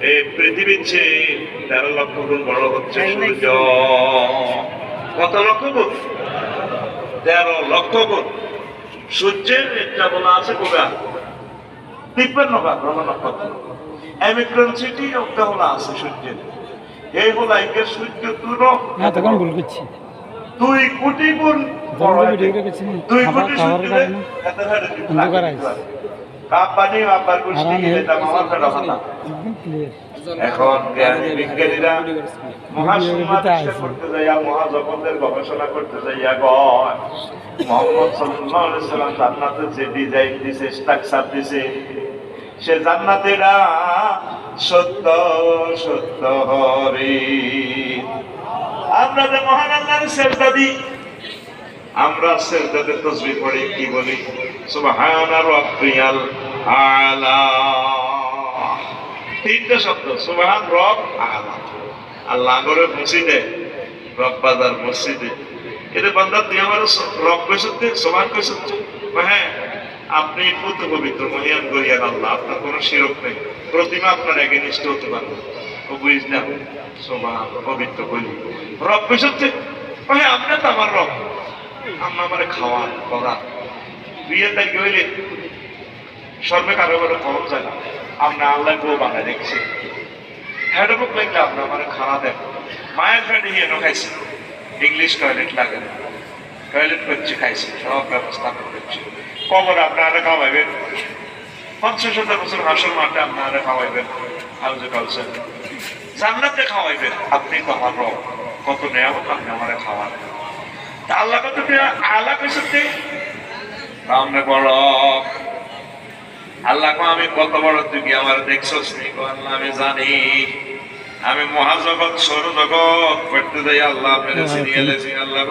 এই পৃথিবীর চেয়ে 13 লক্ষ গুণ বড় হচ্ছে সূর্য। কত লক্ষ গুণ? 13 লক্ষ গুণ। সূর্যের একটা বলা আছে কোগা 53 ভাগ গ্রহ নক্ষত্র। অ্যামিক্রন সিটি একটা বলা আছে সূর্যের। এই বলা একে সূর্য তখন ভুল করছি 2 কোটি গুণ বড়। 2 কোটি সূর্যের অন্ধকার আছে। কাপানি আবার কুষ্টি এটা মামার কথা। এখন বিজ্ঞানীরা মহাশূন্যে করতে যাইয়া মহাজগতের গবেষণা করতে যাইয়া গয় মুহাম্মদ সাল্লাল্লাহু আলাইহি সাল্লাম জান্নাতে যে ডিজাইন দিছে, স্ট্রাকচার দিছে, সে জান্নাতেরা সত্য সত্য হরি। আমরা যে মহান আল্লাহর সেজদা দিই, আমরা সেজদাতে তাসবিহ পড়ি, কি বলি? সুবহানা রাব্বিয়াল আলা। তিনটা শব্দ, সুবহান রব আলা। আল্লাহ করে মসজিদে, রব বাজার মসজিদে, এটা বান্দা তুই আমার রব কইছতে, সুবহান কইছতে। হ্যাঁ, আপনি পুত পবিত্র মহিয়ান গরিয়ান আল্লাহ, আপনার কোনো শিরক নেই, প্রতিমা আপনার এগেনিস্ট হতে পারবে। ও বুঝ না, সুবহান পবিত্র বলি রব কইছতে। হ্যাঁ, আপনি তো আমার রব, আমরা আমার খাওয়া করা বিয়ে তাই গইলে সর্বে কারো করে কম যায় না। আমরা আল্লাহ বউ বানায় দেখছি, হেড বুক লাগলে আপনার আমার খানা দেন। মায়ের ফ্রেন্ড হিয়েনো খাইছে, ইংলিশ টয়লেট লাগে না, টয়লেট করছে, খাইছে, সব ব্যবস্থা করছে। কবর আপনারা খাওয়াইবেন, 50,000 বছর হাসর মাঠে আপনারা খাওয়াইবেন, হাউজে কালচার জান্নাতে খাওয়াইবেন। আপনি তো আমার রব, কত নেওয়া আপনি আমার খাওয়ান। আল্লাহ কত আল্লাহ কইসতে আমরা বড় আল্লাহ, আমি কত বড়, তুই কি আমার দেখছস? আল্লাহ আমি জানি, আমি মহাজগৎ সৌরজগৎ করতে যাই, আল্লাহ মেরে চিনিয়ে আল্লাহ